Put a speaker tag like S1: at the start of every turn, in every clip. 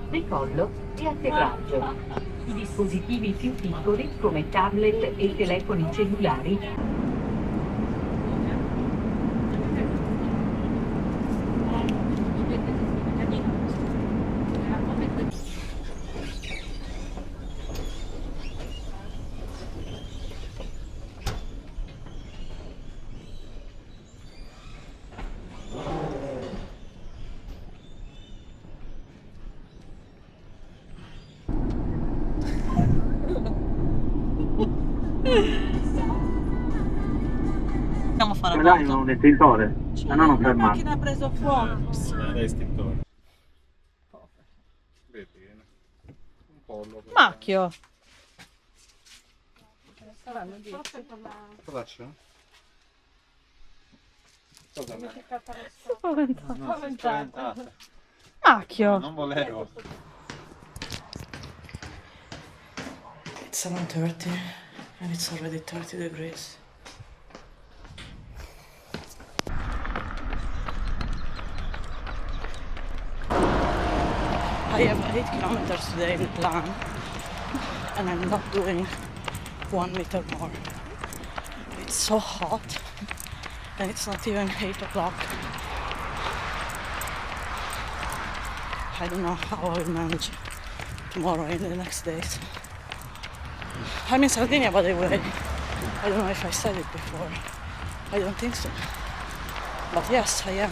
S1: Decollo e atterraggio. I dispositivi più piccoli, come tablet e telefoni cellulari,
S2: Andiamo a fare
S3: Ma dai, un estintore, se no non
S2: la
S3: ferma.
S2: macchina ha preso fuoco.
S4: Estintore. Vedi, un pollo.
S2: Macchio.
S4: Cosa c'è? Cosa me?
S2: Spaventata. Macchio.
S4: Non volevo.
S2: It's 7:30 and it's already 30 degrees. I have 8 kilometers today in plan and I'm not doing 1 meter more. It's so hot and it's not even 8 o'clock. I don't know how I will manage tomorrow and the next days. I'm in Sardinia, by the way. I don't know if I said it before. I don't think so. But yes, I am.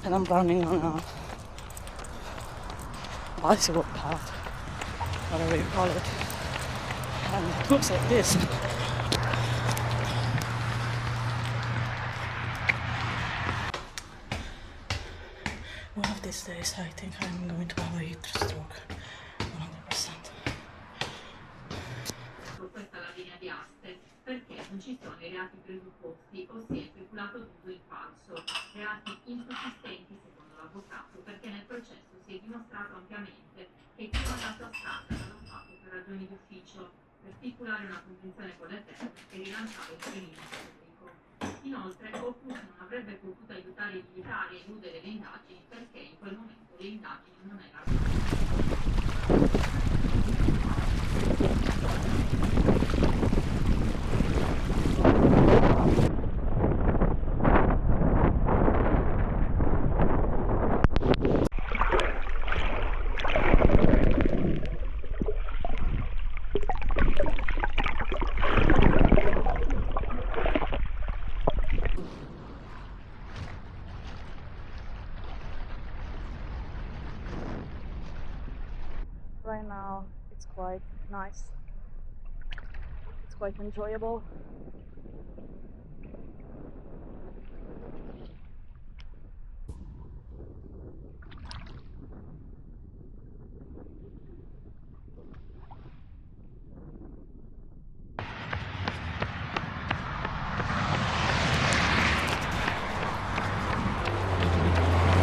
S2: And I'm running on a bicycle path, whatever you call it. And it looks like this. One of these days I think I'm going to have a heat stroke, 100%.
S1: questa è la linea di aste, perché non ci sono i reati presupposti, ossia il peculato d'uso in falso, reati insussistenti secondo l'avvocato, perché nel processo si è dimostrato ampiamente che chi ha dato a Santa l'ha fatto per ragioni d'ufficio, per stipulare una convenzione con le terre e rilanciare il crimine pubblico. Inoltre, Opus non avrebbe potuto aiutare i militari a eludere le indagini perché in quel momento le indagini non erano.
S2: Right now it's quite nice. It's quite enjoyable.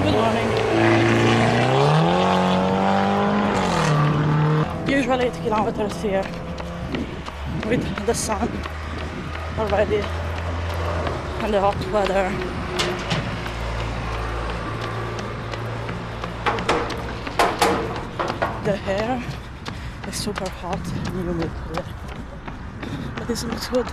S2: Good morning. Usually 8 kilometers here with the sun already and the hot weather. The air is super hot and humid today, but this looks good.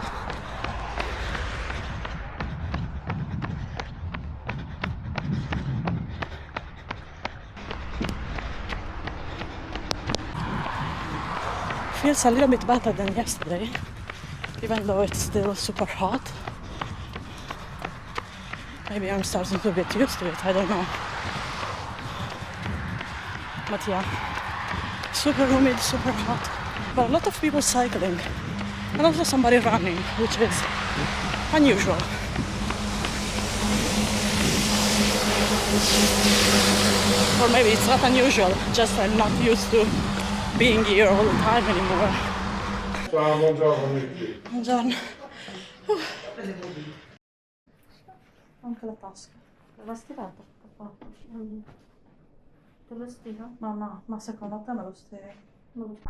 S2: Feels a little bit better than yesterday, even though it's still super hot. Maybe I'm starting to get used to it, I don't know. But yeah, super humid, super hot. But a lot of people cycling, and also somebody running, which is unusual. Or maybe it's not unusual, just I'm not used to being here all the time anymore.
S4: Ciao, buongiorno.
S2: Buongiorno. Anche la tasca. L'hai stirata? Papà? Te lo stiro? No, no, ma secondo te me lo stiri? Non lo so.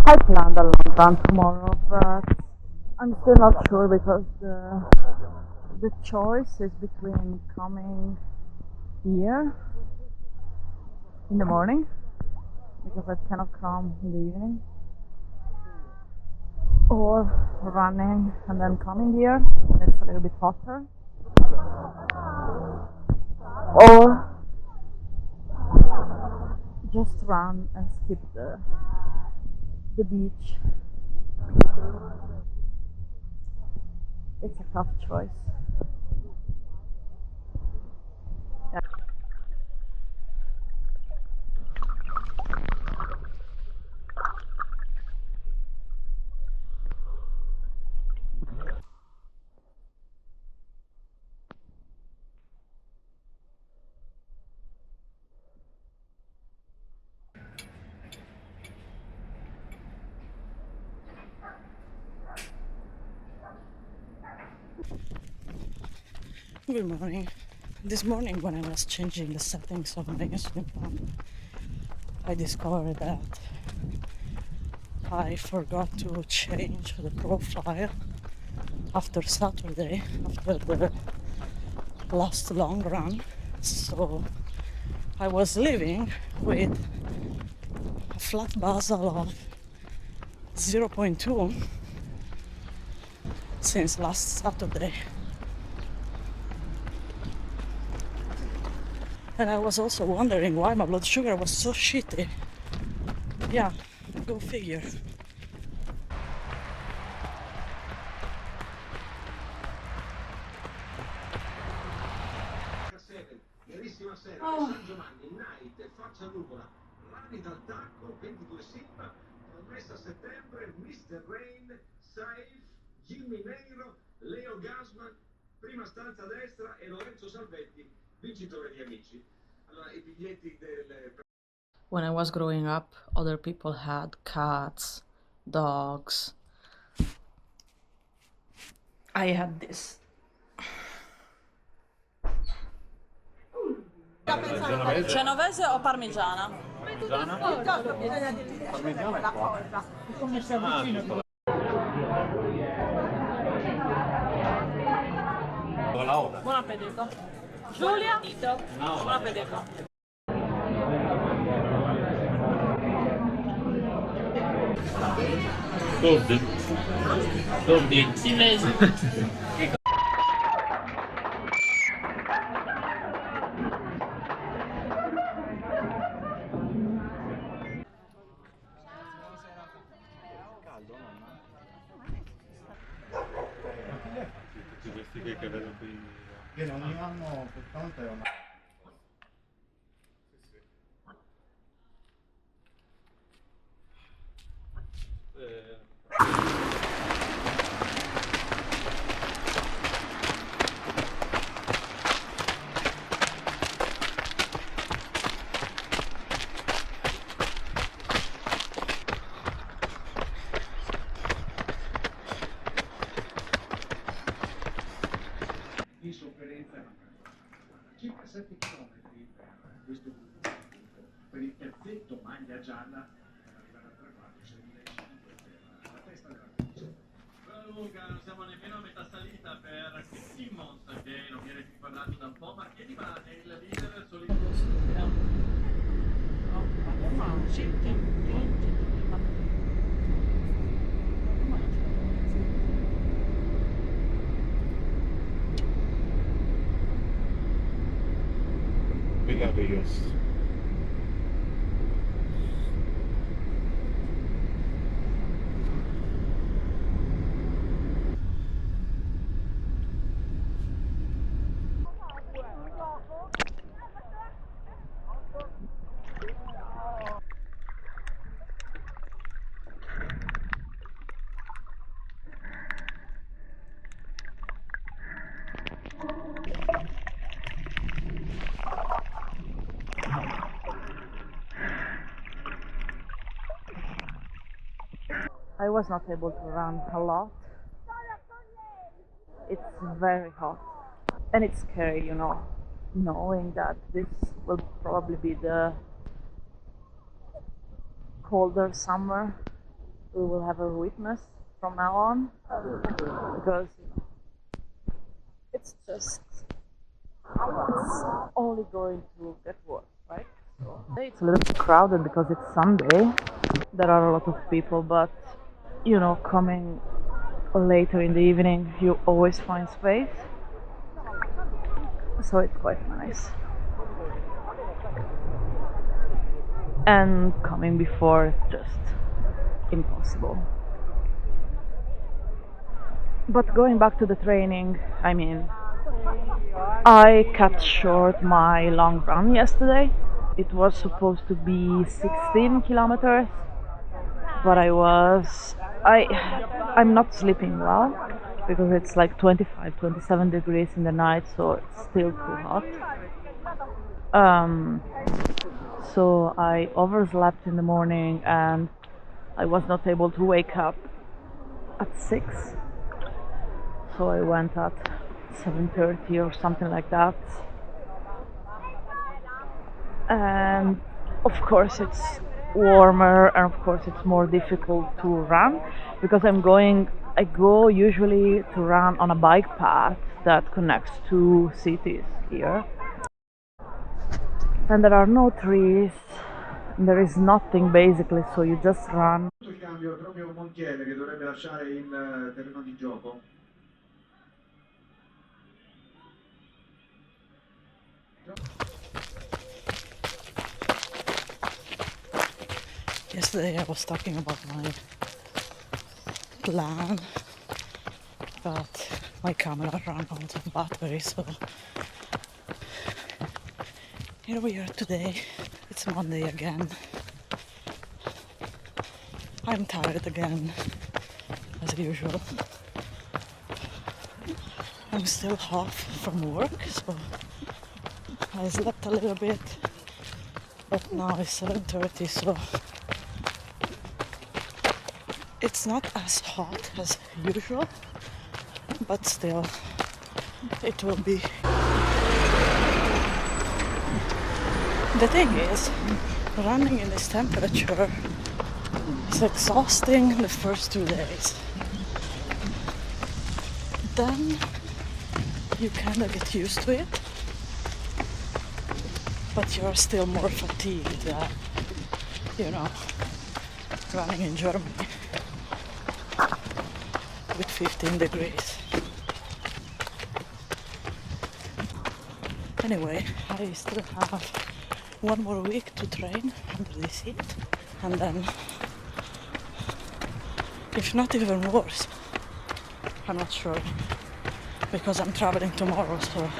S2: I planned a long run tomorrow, but I'm still not sure because the choice is between coming here in the morning because I cannot come in the evening, or running and then coming here when it's a little bit hotter, or just run and skip the beach. It's a tough choice. Yeah. Good morning. This morning when I was changing the settings of my Instagram, I discovered that I forgot to change the profile after Saturday, after the last long run. So I was living with a flat basal of 0.2 since last Saturday. And I was also wondering why my blood sugar was so shitty. Yeah, go figure. Oh. When I was growing up, other people had cats, dogs. I had this. Genovese o parmigiana?
S4: Parmigiana è qua.
S2: Buon appetito. Giulia? Buon appetito.
S5: Sordi.
S2: Cinesi.
S4: Tutti questi che vedo qui.
S6: Viene ogni anno, quest'anno è una...
S7: in sofferenza circa 7 km per questo gruppo, per il terzetto maglia gialla per arrivare al traguardo 6.500 per la testa della competizione.
S5: Luca, non siamo nemmeno a metà salita per Simmons che non viene più parlato da un po', ma che rimane il leader solito.
S4: Meraviglioso.
S2: I was not able to run a lot. It's very hot and it's scary, you know, knowing that this will probably be the colder summer we will ever witness from now on, because you know, it's just it's only going to get worse, right? So today it's a little bit crowded because it's Sunday. There are a lot of people, but you know, coming later in the evening you always find space, so it's quite nice. And coming before, just impossible. But going back to the training, I mean, I cut short my long run yesterday. It was supposed to be 16 kilometers, but I'm not sleeping well because it's like 25, 27 degrees in the night, so it's still too hot. So I overslept in the morning and I was not able to wake up at 6. So I went at 7:30 or something like that. And of course it's warmer, and of course it's more difficult to run because I go usually to run on a bike path that connects two cities here. And there are no trees, there is nothing basically, so you just run.
S7: Il cambio è proprio Montiel che dovrebbe lasciare il terreno di gioco.
S2: Yesterday I was talking about my plan, but my camera ran out of battery, so here we are today. It's Monday again. I'm tired again, as usual. I'm still half from work, so I slept a little bit, but now it's 7:30, so it's not as hot as usual, but still it will be. The thing is, running in this temperature is exhausting the first 2 days. Then you kind of get used to it, but you're still more fatigued than, you know, running in Germany with 15 degrees. Anyway, I still have 1 more week to train under this heat, and then, if not even worse, I'm not sure, because I'm traveling tomorrow, so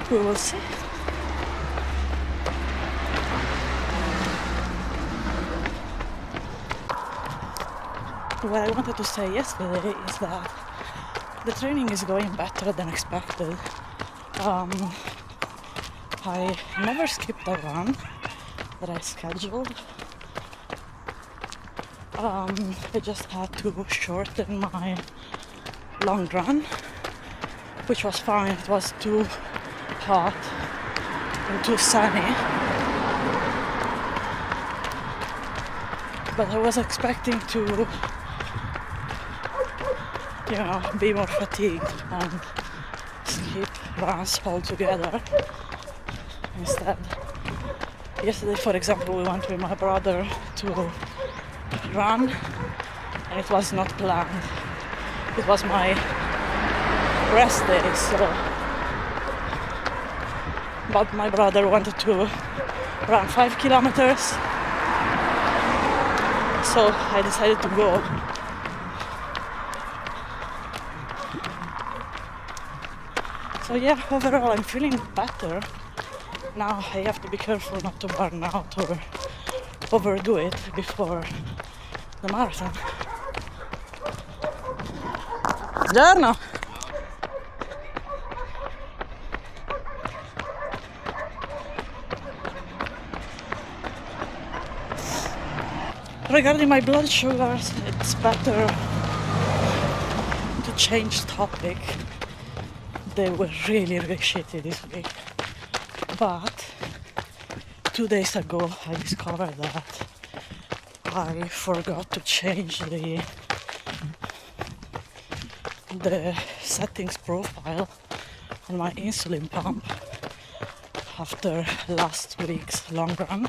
S2: we will see. What I wanted to say yesterday is that the training is going better than expected. I never skipped a run that I scheduled. I just had to shorten my long run, which was fine. It was too hot and too sunny, but I was expecting to, you know, be more fatigued and skip runs altogether. Instead, yesterday, for example, we went with my brother to run, and it was not planned. It was my rest day, so, but my brother wanted to run 5 kilometers, so I decided to go. So yeah, overall I'm feeling better. Now I have to be careful not to burn out or overdo it before the marathon. Giorno! Regarding my blood sugars, it's better to change topic. They were really, really shitty this week. But 2 days ago I discovered that I forgot to change the settings profile on my insulin pump after last week's long run.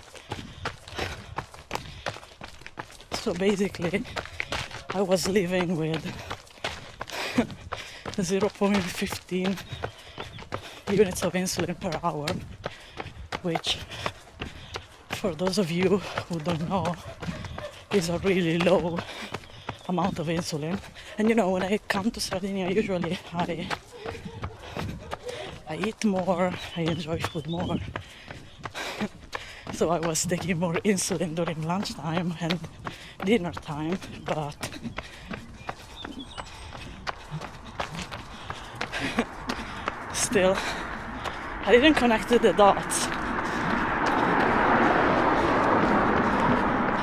S2: So basically I was living with 0.15 units of insulin per hour, which for those of you who don't know is a really low amount of insulin. And you know, when I come to Sardinia, usually I eat more, I enjoy food more. So I was taking more insulin during lunchtime and dinner time, but still, I didn't connect the dots.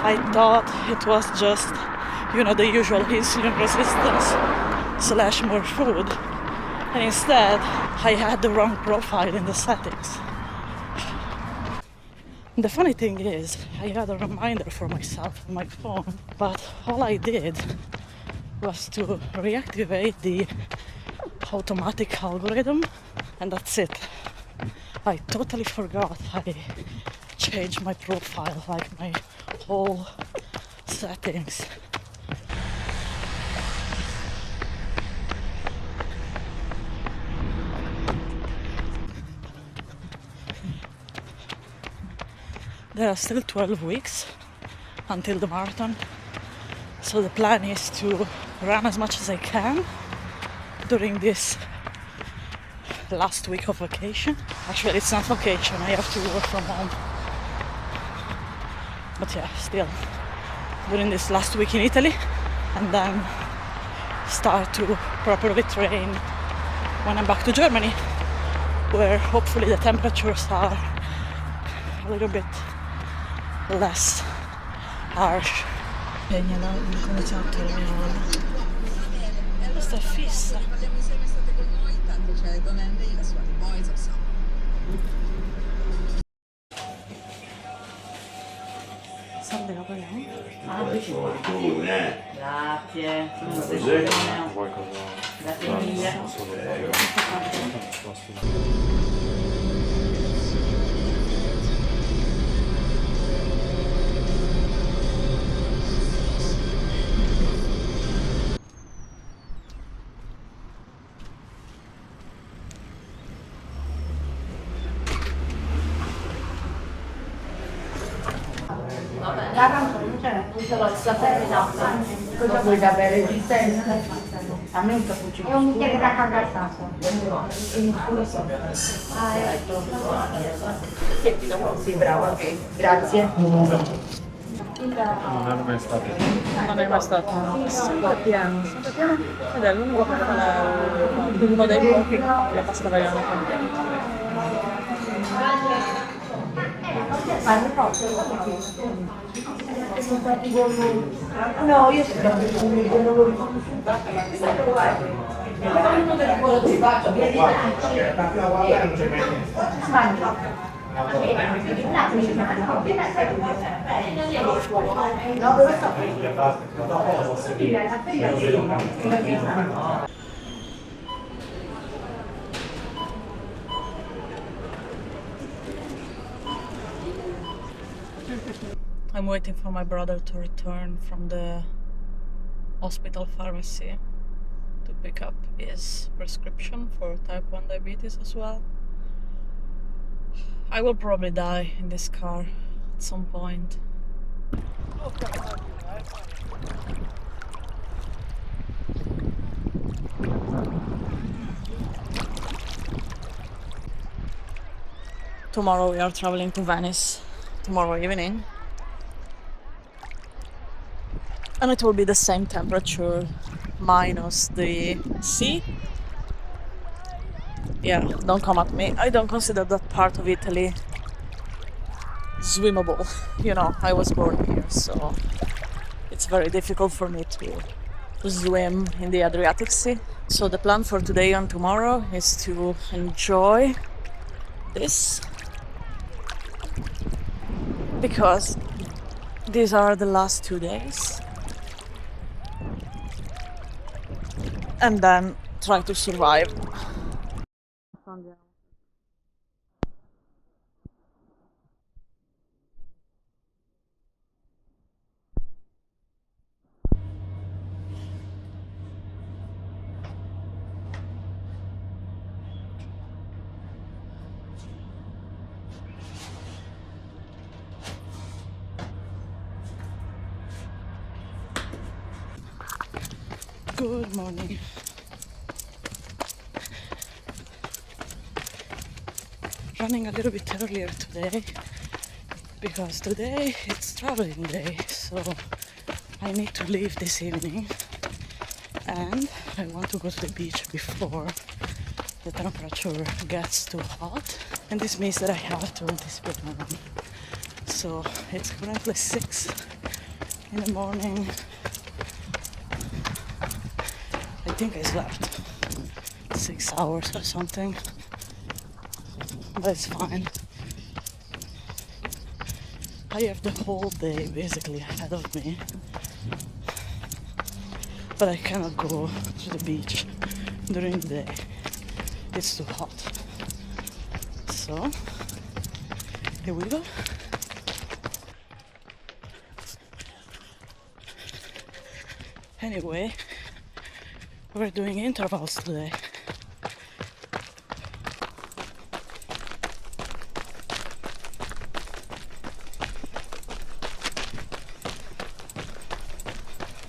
S2: I thought it was just, you know, the usual insulin resistance / more food, and instead I had the wrong profile in the settings. The funny thing is, I had a reminder for myself on my phone, but all I did was to reactivate the automatic algorithm, and that's it. I totally forgot I changed my profile, like my whole settings. There are still 12 weeks until the marathon, so the plan is to run as much as I can during this last week of vacation. Actually, it's not vacation, I have to work from home. But yeah, still, during this last week in Italy, and then start to properly train when I'm back to Germany, where hopefully the temperatures are a little bit less harsh. Pegnano, incominciato questa è fissa. Salve, la paghiamo? Grazie. Grazie mille.
S8: Cosa vuoi da bere? Esistenza? A me un cappuccino. E un bicchiere d'acqua gassata. Sì, bravo, ok. Grazie.
S4: Non è mai stato.
S2: Non è mai stato. Sempre pieno. Ed è l'unico che fa uno dei pochi la pasta vegana con
S8: No, io sono non lo riconosciuto. Uno delle cose che faccio, via di
S2: I'm waiting for my brother to return from the hospital pharmacy to pick up his prescription for type 1 diabetes as well. I will probably die in this car at some point. Tomorrow we are traveling to Venice, tomorrow evening. And it will be the same temperature minus the sea. Yeah, don't come at me. I don't consider that part of Italy swimmable. You know, I was born here, so it's very difficult for me to swim in the Adriatic Sea. So the plan for today and tomorrow is to enjoy this, because these are the last 2 days, and then try to survive. Good morning. Running a little bit earlier today because today it's traveling day, so I need to leave this evening and I want to go to the beach before the temperature gets too hot, and this means that I have to anticipate my run. So it's currently 6 in the morning. I think I slept 6 hours or something, but it's fine. I have the whole day basically ahead of me, but I cannot go to the beach during the day. It's too hot. So here we go. Anyway, we're doing intervals today.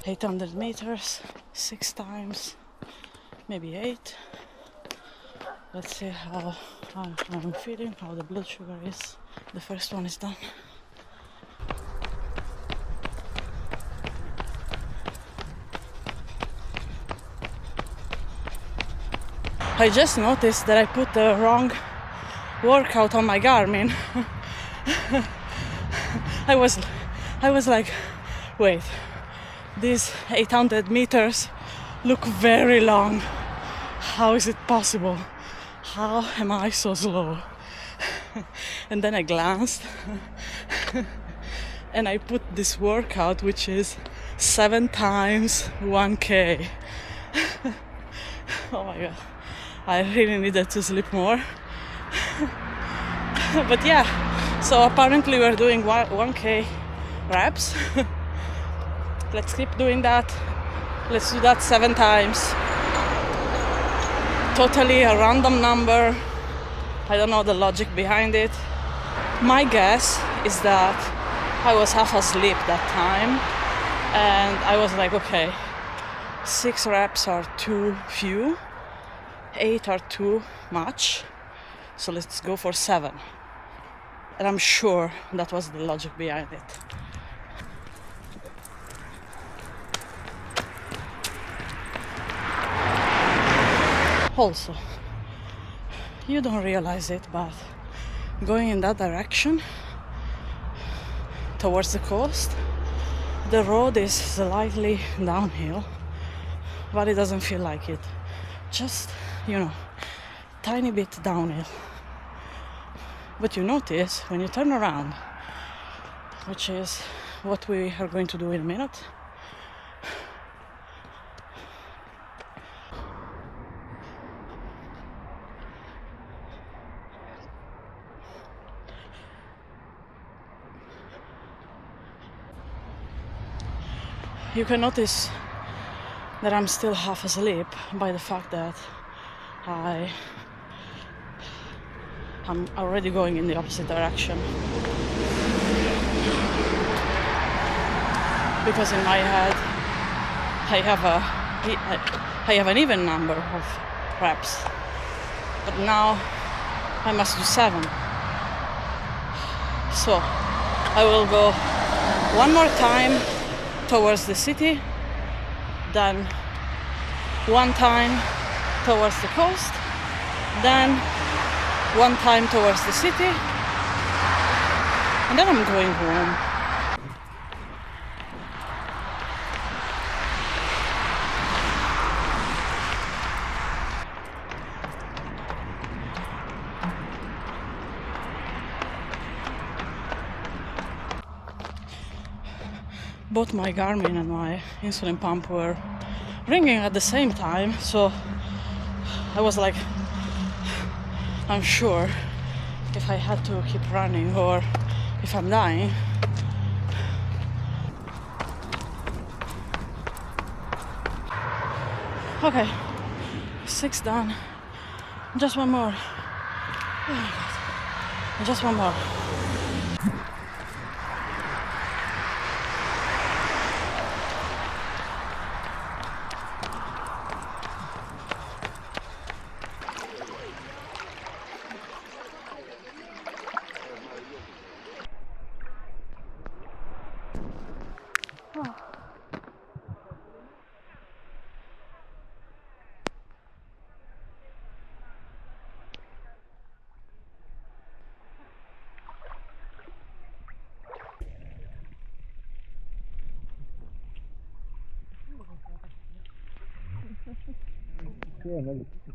S2: $800 meters, 6 times, maybe 8. Let's see how I'm feeling, how the blood sugar is. The first one is done. I just noticed that I put the wrong workout on my Garmin. I was like, wait, these 800 meters look very long. How is it possible? How am I so slow? And then I glanced and I put this workout, which is 7 times 1K. Oh my god, I really needed to sleep more. But yeah, so apparently we're doing 1K reps. Let's keep doing that. Let's do that 7 times. Totally a random number. I don't know the logic behind it. My guess is that I was half asleep that time, and I was like, okay, 6 reps are too few, 8 are too much, so let's go for 7. And I'm sure that was the logic behind it. Also, you don't realize it, but going in that direction towards the coast, the road is slightly downhill, but it doesn't feel like it. Just, tiny bit downhill. But you notice when you turn around, which is what we are going to do in a minute, you can notice that I'm still half asleep by the fact that I'm already going in the opposite direction. Because in my head I have an even number of reps, but now I must do 7. So I will go one more time towards the city, then 1 time towards the coast, then 1 time towards the city, and then I'm going home. both my Garmin and my insulin pump were ringing at the same time, so I was like unsure if I had to keep running or if I'm dying. Okay, 6 done. Just one more. Oh my God. Just one more.
S6: Sì, è bello.